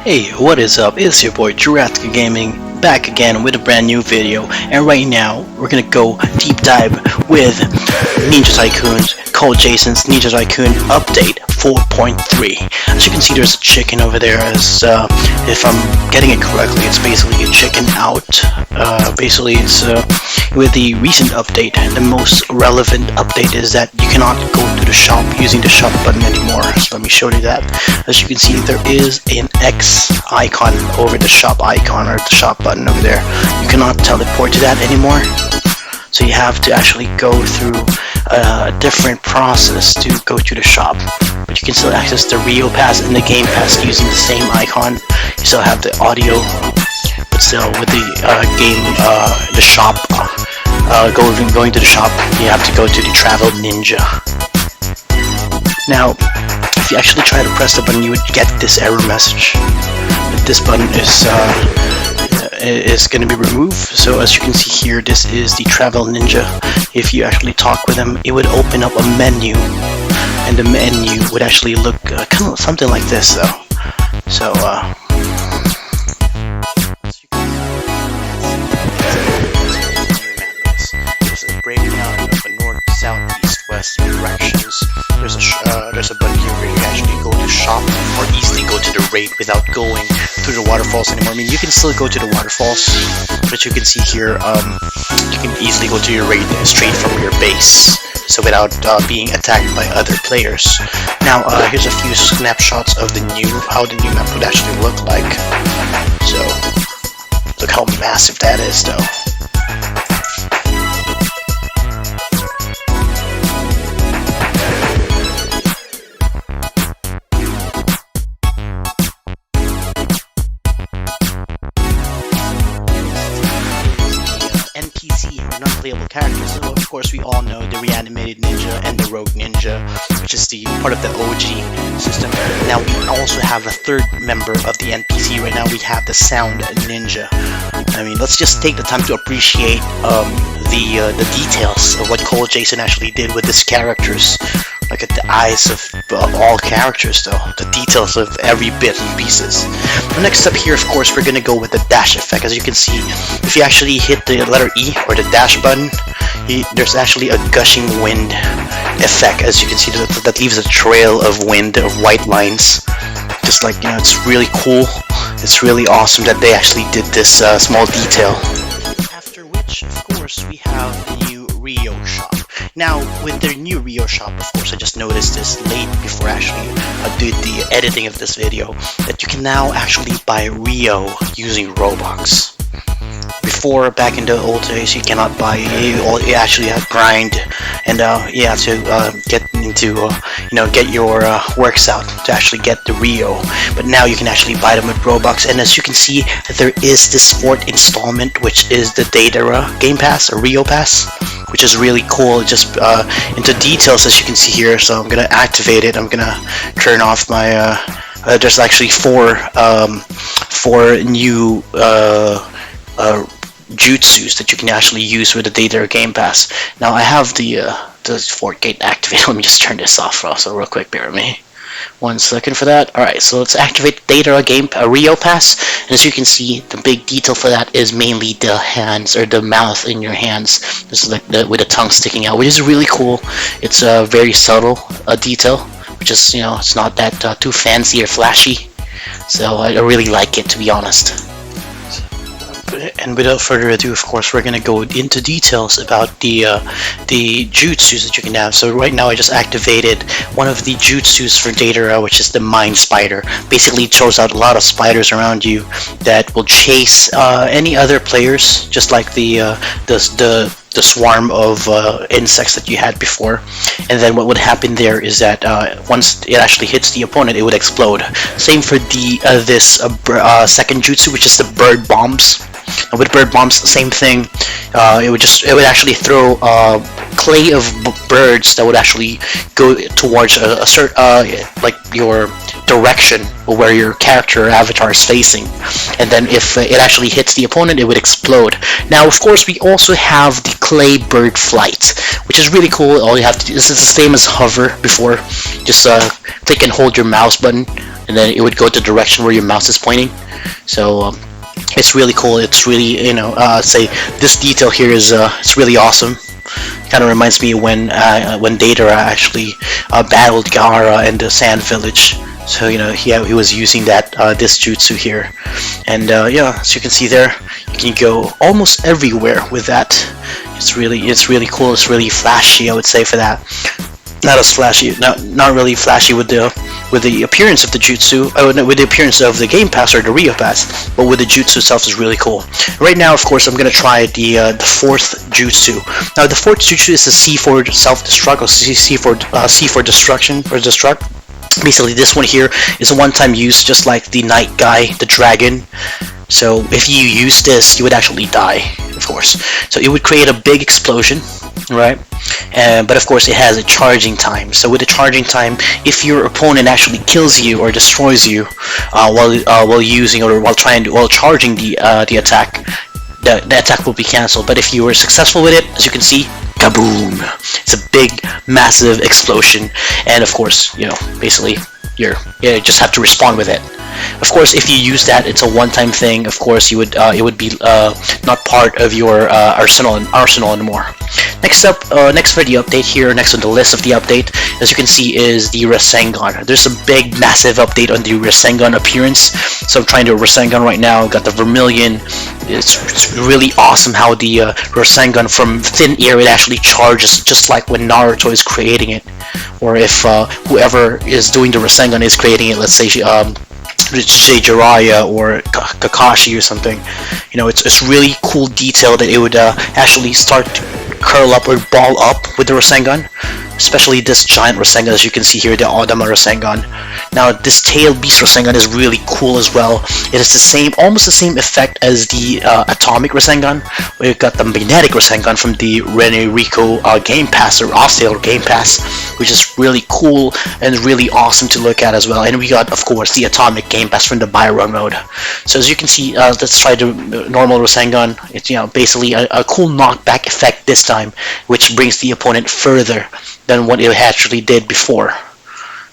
Hey, what is up? It's your boy Turatskii Gaming, back again with a brand new video, and right now we're gonna go deep dive with Ninja Tycoon's Call Jason's Ninja Tycoon update 4.3. As you can see, there's a chicken over there. As if I'm getting it correctly, it's basically a chicken out. Basically, it's with the recent update, the most relevant update is that you cannot go to the shop using the shop button anymore. So let me show you that. As you can see, there is an X icon over the shop icon, or the shop button over there. You cannot teleport to that anymore. So you have to actually go through a different process to go to the shop. But you can still access the Rio Pass and the Game Pass using the same icon. You still have the audio, but still with the the shop, going to the shop, you have to go to the Travel Ninja. Now, if you actually try to press the button, you would get this error message. But this button is going to be removed. So as you can see here, this is the Travel Ninja. If you actually talk with him, it would open up a menu, and the menu would actually look kind of something like this though. So there's a breakdown of the north, south, east, west directions. There's a button here where you actually go to shop or easily go to the raid without going through the waterfalls anymore. I mean, you can still go to the waterfalls, but you can see here, you can easily go to your raid straight from your base, so without being attacked by other players. Now, here's a few snapshots of how the new map would actually look like. So, look how massive that is, though. NPC, or non-playable characters. So of course we all know the reanimated ninja and the rogue ninja, which is the part of the OG system. Now we also have a third member of the NPC. Right now we have the sound ninja. I mean, let's just take the time to appreciate the details of what Cole Jason actually did with his characters. Look at the eyes of all characters though, the details of every bit and pieces. The next up here, of course, we're gonna go with the dash effect. As you can see, if you actually hit the letter E or the dash button, there's actually a gushing wind effect. As you can see, that leaves a trail of wind, of white lines. Just like, you know, it's really cool. It's really awesome that they actually did this small detail. After which, of course, we have the new Rio shop. Now, with their new Rio shop, of course, I just noticed this late before actually I did the editing of this video, that you can now actually buy Rio using Robux. Before, back in the old days, you cannot buy. You actually have to grind, and you have to get into, get your works out to actually get the Rio. But now you can actually buy them with Robux, and as you can see, there is this fourth installment, which is the Deidara Game Pass or Rio Pass, which is really cool. Just into details, as you can see here. So I'm gonna activate it. I'm gonna turn off my. There's actually four new jutsus that you can actually use with the Deidara Game Pass. Now I have the fort gate activated. Let me just turn this off also real quick. Bear with me 1 second for that. Alright, so let's activate the Deidara Rio Pass, and as you can see, the big detail for that is mainly the hands, or the mouth in your hands. This is like with the tongue sticking out, which is really cool. It's a very subtle detail, which is, it's not that too fancy or flashy. So I really like it, to be honest. And without further ado, of course, we're gonna go into details about the jutsus that you can have. So right now I just activated one of the jutsus for Deidara, which is the Mind Spider. Basically it throws out a lot of spiders around you that will chase any other players, just like the swarm of insects that you had before. And then what would happen there is that once it actually hits the opponent, it would explode. Same for this second jutsu, which is the bird bombs. And with bird bombs, same thing. It would actually throw clay of birds that would actually go towards a certain like your direction where your character or avatar is facing, and then if it actually hits the opponent, it would explode. Now, of course, we also have the clay bird flight, which is really cool. All you have to do, this is the same as hover before, just click and hold your mouse button, and then it would go to the direction where your mouse is pointing. So it's really cool. It's really, you know, say this detail here is it's really awesome. Kind of reminds me when deidara actually battled Gara in the Sand Village. So, you know, he was using that this jutsu here, and yeah, as you can see there, you can go almost everywhere with that. It's really cool. It's really flashy, I would say, for that. Not as flashy, not really flashy with the appearance of the jutsu, with the appearance of the game pass or the revamped, but with the jutsu itself is really cool. Right now, of course, I'm gonna try the fourth jutsu. Now, the fourth jutsu is the C4 self-destruct, or C4 destruction or destruct. Basically, this one here is a one-time use, just like the night guy, the dragon. So if you use this, you would actually die, of course. So it would create a big explosion, right? But of course, it has a charging time. So with the charging time, if your opponent actually kills you or destroys you while using or while charging the attack, the attack will be cancelled. But if you were successful with it, as you can see, kaboom! It's a big, massive explosion, and of course, you know, basically, you just have to respond with it. Of course, if you use that, it's a one-time thing. Of course, you would it would be not part of your arsenal anymore. Next up, next for the update here, next on the list of the update, as you can see, is the rasenggan. There's a big, massive update on the rasenggan appearance. So I'm trying to rasenggan right now. Got the vermilion. It's really awesome how the rasenggan from thin air, it actually charges, just like when Naruto is creating it, or if whoever is doing the rasenggan is creating it. Let's say Jiraiya or Kakashi or something. You know, it's really cool detail that it would actually start to curl up or ball up with the rasenggan, especially this giant rasenggan, as you can see here, the Odama rasenggan. Now, this tail beast rasenggan is really cool as well. It is the same, almost the same effect as the atomic rasenggan. We've got the magnetic rasenggan from the Renerico game pass, or off-sale game pass, which is really cool and really awesome to look at as well. And we got, of course, the atomic game pass from the Byron mode. So as you can see, let's try the normal rasenggan. It's, you know, basically a cool knockback effect this time, which brings the opponent further than what it actually did before.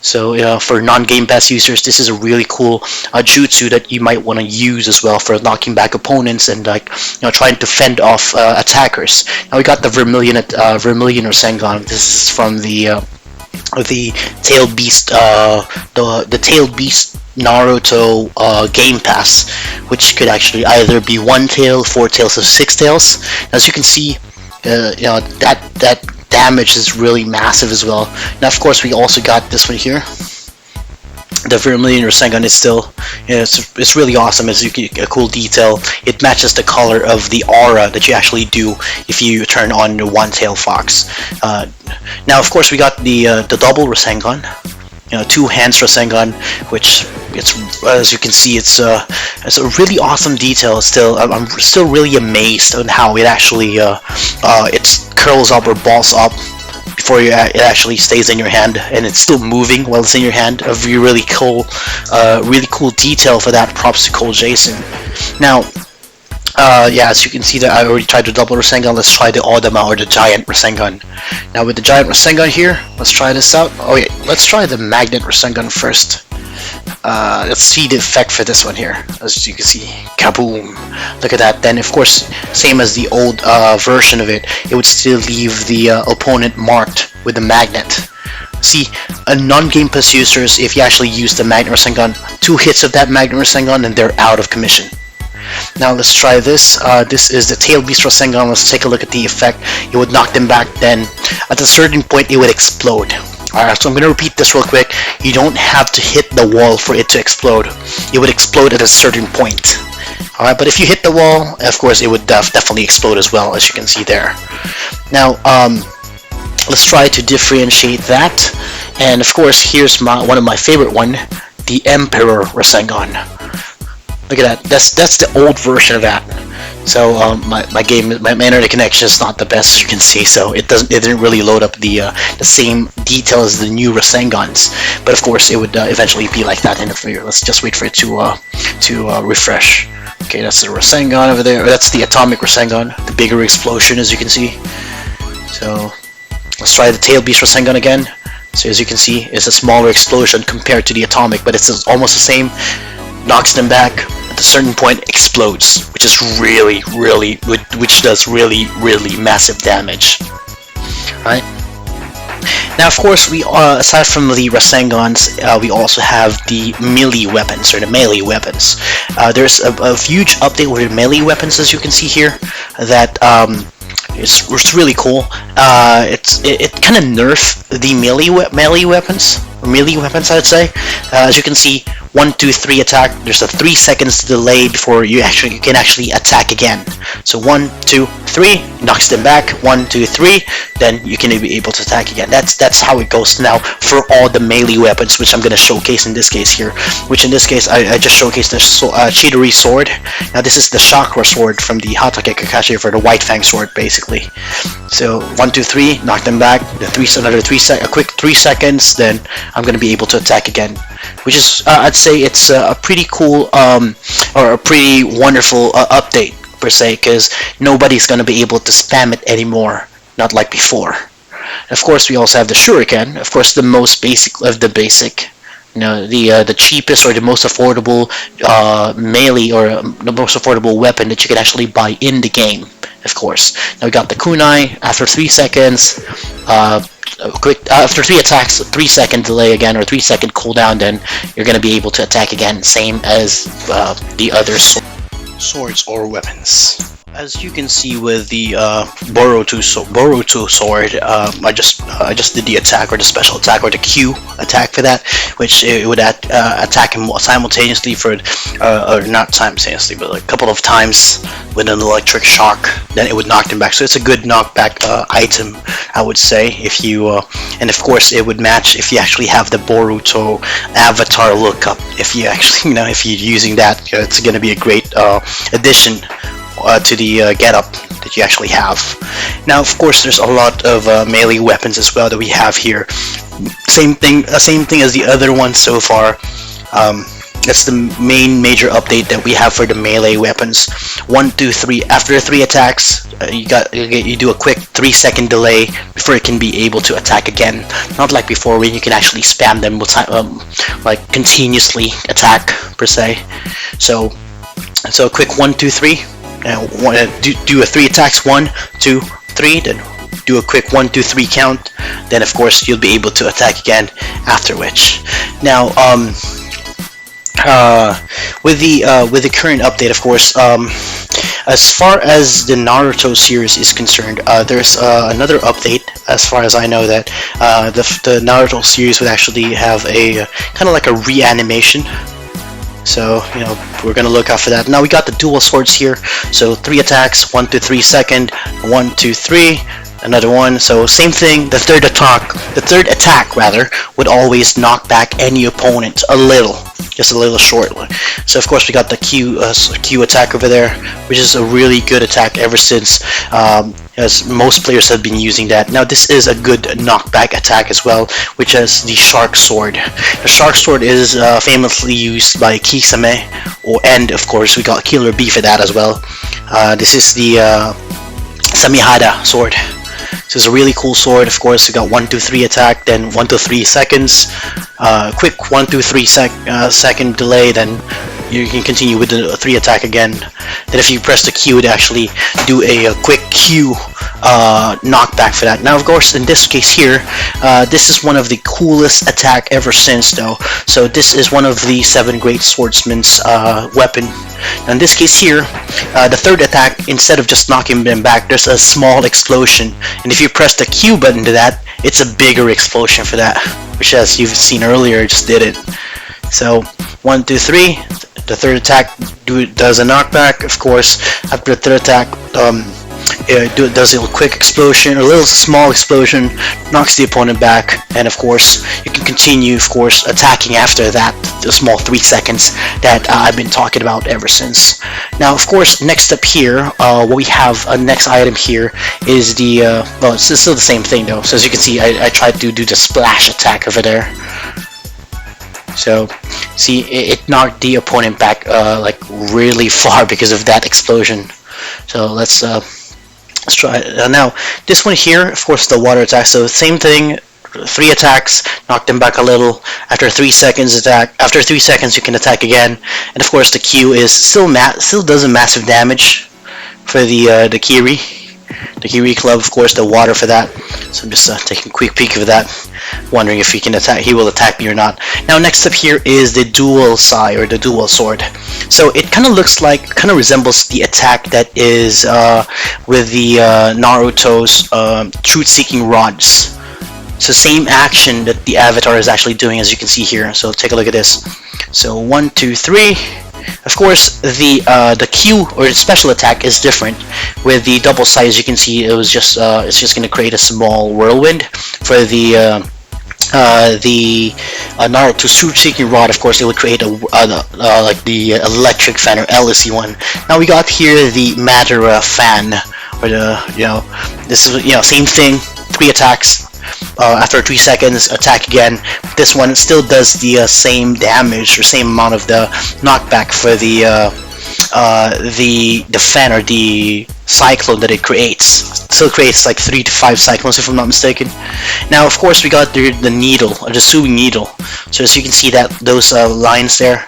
So for non-game pass users, this is a really cool jutsu that you might want to use as well for knocking back opponents and, like, you know, trying to fend off attackers. Now we got the vermilion rasenggan. This is from the tail beast, the tail beast Naruto game pass, which could actually either be 1 tail, 4 tails, or 6 tails. As you can see, you know, that damage is really massive as well. Now, of course, we also got this one here. The vermilion rasenggan is still, you know, it's really awesome. As you get a cool detail, it matches the color of the aura that you actually do if you turn on the one-tail fox. Now, of course, we got the double rasenggan. You know, 2 hands rasenggan, which it's, as you can see, it's a really awesome detail. Still, I'm still really amazed on how it actually it curls up or balls up before it actually stays in your hand, and it's still moving while it's in your hand. A really cool detail for that. Props to Cole Jason. Now, yeah, as you can see that I already tried the double rasenggan. Let's try the Odama or the giant rasenggan. Now with the giant rasenggan here, let's try this out. Oh yeah, let's try the magnet rasenggan first. Let's see the effect for this one here. As you can see, kaboom! Look at that. Then, of course, same as the old version of it, it would still leave the opponent marked with the magnet. See, non-game pass users, if you actually use the magnet rasenggan, 2 hits of that magnet rasenggan and they're out of commission. Now let's try this. This is the tail beast rasenggan. Let's take a look at the effect. It would knock them back. Then, at a certain point, it would explode. Alright, so I'm going to repeat this real quick. You don't have to hit the wall for it to explode. It would explode at a certain point. Alright, but if you hit the wall, of course, it would definitely explode as well, as you can see there. Now, let's try to differentiate that. And of course, here's one of my favorite one, the Emperor rasenggan. Look at that. That's the old version of that. So my internet connection is not the best, as you can see. So it didn't really load up the same detail as the new Rasenggans. But of course, it would eventually be like that in the future. Let's just wait for it to refresh. Okay, that's the Rasenggan over there. That's the atomic Rasenggan, the bigger explosion, as you can see. So let's try the tail beast Rasenggan again. So as you can see, it's a smaller explosion compared to the atomic, but it's almost the same. Knocks them back. At a certain point, explodes, which is which does really massive damage. Right. Now, of course, we aside from the Rasenggans, we also have the melee weapons, or the melee weapons. There's a huge update with the melee weapons, as you can see here. That it's really cool. It kind of nerfed the melee weapons, I'd say. As you can see, 1, 2, 3 attack. There's a 3 seconds delay before you can actually attack again. So 1, 2, 3 knocks them back. 1, 2, 3. Then you can be able to attack again. That's how it goes now for all the melee weapons, which I'm gonna showcase in this case here. Which in this case I just showcased the Chidori sword. Now this is the chakra sword from the Hatake Kakashi for the White Fang sword, basically. So 1, 2, 3, knock them back. Another a quick 3 seconds. Then I'm gonna be able to attack again, which is I'd say it's a pretty cool or a pretty wonderful update per se, because nobody's gonna be able to spam it anymore, not like before. And of course, we also have the shuriken, of course, the most basic of the basic. You know, the cheapest or the most affordable melee or the most affordable weapon that you can actually buy in the game. Of course. Now we got the kunai. After 3 seconds, after 3 attacks, 3 second delay again, or 3 second cooldown, then you're gonna be able to attack again, same as the other swords or weapons. As you can see with the Boruto sword, I just did the attack, or the special attack, or the Q attack for that, which it would attack him simultaneously or not simultaneously, but a couple of times with an electric shock. Then it would knock them back. So it's a good knockback item, I would say. If you and of course it would match if you actually have the Boruto avatar lookup. If you actually, if you're using that, it's going to be a great addition to the getup that you actually have. Now, of course, there's a lot of melee weapons as well that we have here. Same thing as the other ones so far. That's the major update that we have for the melee weapons. 1, 2, 3. After 3 attacks, you do a quick 3 second delay before it can be able to attack again. Not like before, when you can actually spam them with like continuously attack per se. So a quick 1, 2, 3. Do a 3 attacks, 1, 2, 3, then do a quick 1, 2, 3 count. Then of course you'll be able to attack again after which. Now with the current update, of course, as far as the Naruto series is concerned, there's another update. As far as I know, that the Naruto series would actually have a kind of like a reanimation. So, we're gonna look out for that. Now we got the dual swords here. So 3 attacks, 1, 2, 3 second, 1, 2, 3, another one. So same thing. The third attack rather, would always knock back any opponent a little, just a little short one. So of course we got the Q attack over there, which is a really good attack ever since. As most players have been using that. Now this is a good knockback attack as well, which is the Shark Sword. The Shark Sword is famously used by Kisame, and of course we got Killer B for that as well. This is the Samihada sword. This is a really cool sword. Of course, we got 1, 2, 3 attack, then 1 to 3 seconds. Quick 1, 2, 3 second delay, then you can continue with the 3 attack again. Then if you press the Q, it actually do a quick Q knockback for that. Now of course in this case here, this is one of the coolest attack ever since though. So this is one of the 7 great swordsman's weapon. Now in this case here, the third attack, instead of just knocking them back, there's a small explosion, and if you press the Q button to that, it's a bigger explosion for that, which as you've seen earlier just did it. So 1, 2, 3. The third attack does a knockback. Of course, after the third attack, does a little quick explosion, a little small explosion, knocks the opponent back, and of course you can continue, of course, attacking after that, the small 3 seconds that I've been talking about ever since. Now, of course, next up here, what we have, next item here is the, well, it's still the same thing though. So as you can see, I tried to do the splash attack over there. So, see, it knocked the opponent back like really far because of that explosion. So let's try it. Now, this one here, of course, the water attack. So same thing, 3 attacks, knock them back a little. After 3 seconds attack. After 3 seconds, you can attack again. And of course, the Q is still does a massive damage for the Kiri. The Kiri club, of course, the water for that. So I'm just taking a quick peek of that, wondering if he will attack me or not. Now, next up here is the dual sai, or the dual sword. So it kind of resembles the attack that is with the Naruto's truth-seeking rods. So same action that the avatar is actually doing, as you can see here. So take a look at this. So 1, 2, 3. Of course, the Q or the special attack is different. With the double sai, as you can see, it's just going to create a small whirlwind. For the Naruto's truth-seeking rod, of course, it would create like the electric fan, or LSE one. Now we got here the Madara fan, or this is same thing, 3 attacks. After 3 seconds, attack again. This one still does the same damage, or same amount of the knockback for the fan, or the cyclone that it creates. Still creates like 3 to 5 cyclones, if I'm not mistaken. Now, of course, we got the needle, or the sewing needle. So as you can see, that those lines there.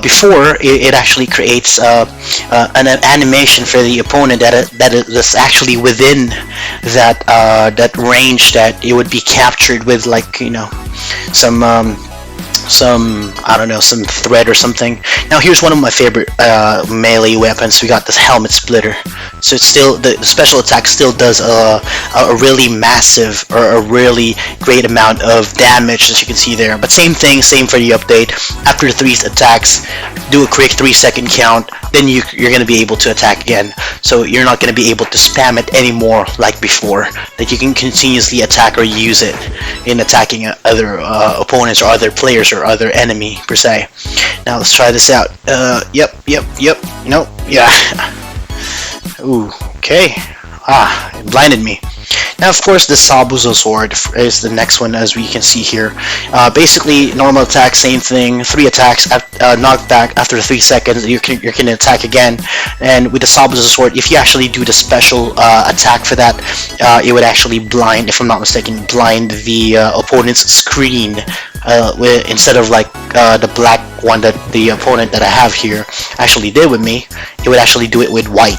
Before it actually creates an animation for the opponent that's actually within that range that it would be captured with, like, some I don't know, some thread or something. Now here's one of my favorite melee weapons. We got this helmet splitter. So it's still, the special attack still does a really massive, or a really great amount of damage, as you can see there. But same thing, same for the update. After 3 attacks, do a quick 3-second count, then you're going to be able to attack again. So you're not going to be able to spam it anymore like before, that you can continuously attack or use it in attacking other opponents, or other players, or other enemy per se. Now let's try this out. Yep, nope, yeah. Ooh, okay. It blinded me. Now, of course, the Sabuzo sword is the next one, as we can see here. Basically, normal attack, same thing. 3 attacks, knockback after 3 seconds. You can attack again. And with the Sabuzo sword, if you actually do the special attack for that, it would actually blind, if I'm not mistaken, blind the opponent's screen. Instead of like the black one that the opponent that I have here actually did with me, it would actually do it with white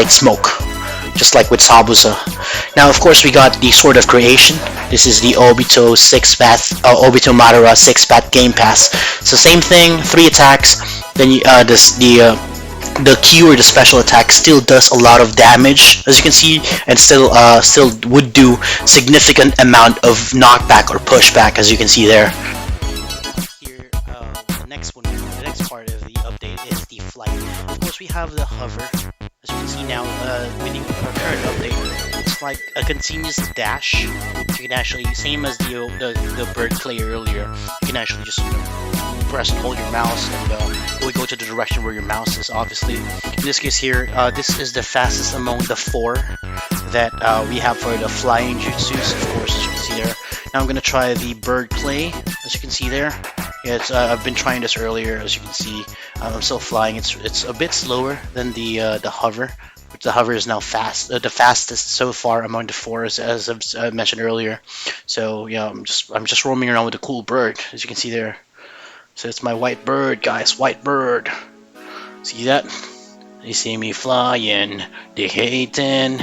smoke, just like with Sabuzo. Now, of course, we got the Sword of Creation. This is the Obito Obito Madara 6-path gamepass. So same thing, 3 attacks. Then the Q, or the special attack, still does a lot of damage, as you can see, and still would do significant amount of knockback or pushback, as you can see there. Here, the next part of the update is the flight. Of course, we have the hover. As you can see now, with the current update, it's like a continuous dash. So you can actually, same as the bird play earlier, you can actually just press and hold your mouse, and it will go to the direction where your mouse is, obviously. In this case here, this is the fastest among the 4 that we have for the flying jutsus, of course, as you can see there. Now I'm going to try the bird play, as you can see there. Yeah, I've been trying this earlier, as you can see. I'm still flying. It's a bit slower than the hover, but the hover is now the fastest so far among the 4, as I mentioned earlier. So yeah, I'm just roaming around with a cool bird, as you can see there. So it's my white bird, guys, white bird. See that? They see me flying, they hating.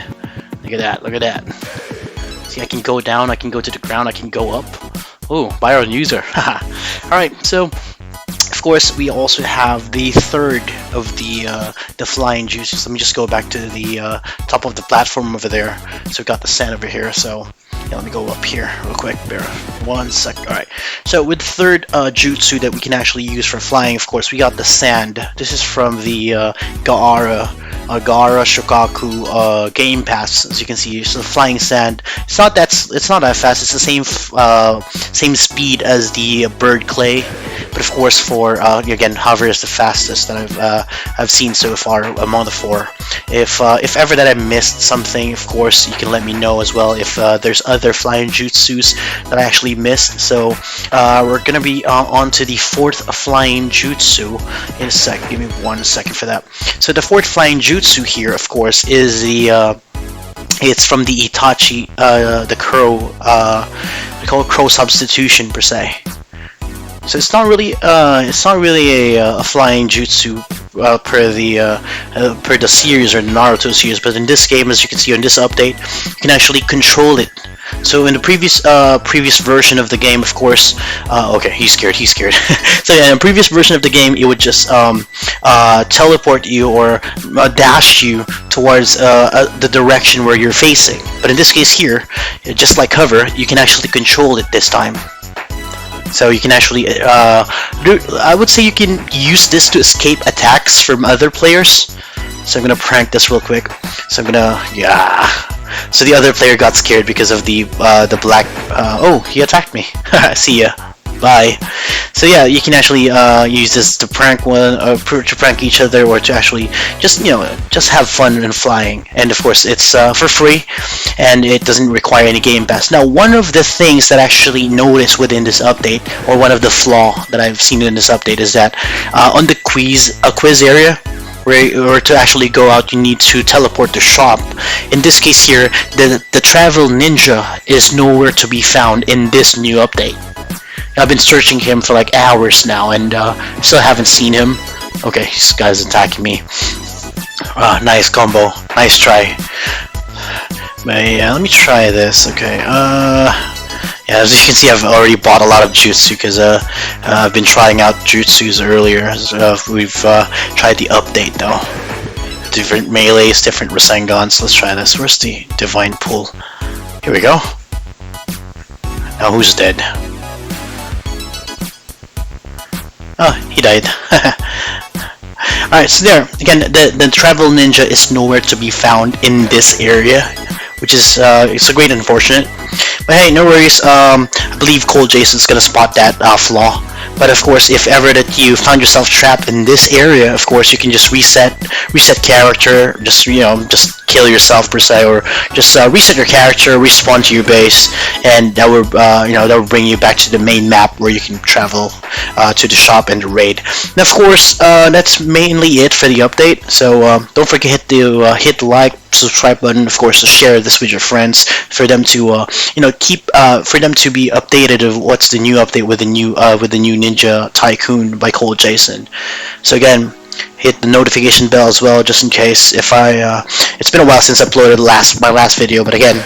Look at that, look at that. See, I can go down, I can go to the ground, I can go up. Oh, Byron user. Alright, so of course we also have the third of the flying juices. Let me just go back to the top of the platform over there. So we got the sand over here, so yeah, let me go up here real quick. Bear 1 sec. Alright, so with the third jutsu that we can actually use for flying, of course, we got the sand. This is from the Gaara Agara Shokaku Game Pass. As you can see, it's a flying sand. It's not that fast. It's the same speed as the bird clay, but of course, for again, hover is the fastest that I've seen so far among the four. If ever that I missed something, of course, you can let me know as well. If there's other flying jutsus that I actually missed. So we're gonna be on to the fourth flying jutsu in a sec. Give me 1 second for that. So the fourth flying jutsu here, of course, is the it's from the Itachi, the crow. We call it crow substitution per se. So it's not really a flying jutsu per the series or the Naruto series, but in this game, as you can see on this update, you can actually control it. So in the previous version of the game, of course, okay, he's scared. So yeah, in the previous version of the game, it would just teleport you or dash you towards the direction where you're facing. But in this case here, just like hover, you can actually control it this time. So you can actually, I would say you can use this to escape attacks from other players. So I'm gonna prank this real quick. So I'm gonna, yeah. So the other player got scared because of the black. Oh, he attacked me. See ya. Bye. So yeah, you can actually use this to prank to prank each other, or to actually just have fun in flying. And of course, it's for free, and it doesn't require any game pass. Now, one of the things that I actually noticed within this update, or one of the flaw that I've seen in this update, is that on the quiz area, where to actually go out, you need to teleport the shop. In this case here, the travel ninja is nowhere to be found in this new update. I've been searching him for like hours now, and still haven't seen him. Okay, this guy's attacking me. Nice combo, nice try. But yeah, let me try this. Okay, yeah, as you can see, I've already bought a lot of jutsu because I've been trying out jutsus earlier. We've tried the update though. Different melees, different rasenggans. Let's try this. Where's the divine pool? Here we go. Now who's dead? Oh, he died. Alright, so there. Again, the travel ninja is nowhere to be found in this area, which is it's a great unfortunate. But hey, no worries. I believe Cold Jason's gonna spot that flaw. But of course, if ever that you found yourself trapped in this area, of course you can just reset character, just kill yourself per se, or just reset your character, respawn to your base, and that will that will bring you back to the main map where you can travel to the shop and the raid. And of course, that's mainly it for the update. So don't forget to hit the like, subscribe button, of course, to share this with your friends for them to for them to be updated of what's the new update with the new Ninja Tycoon by Cold Jason. So again, hit the notification bell as well, just in case. If it's been a while since I uploaded my last video, but again,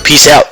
peace out.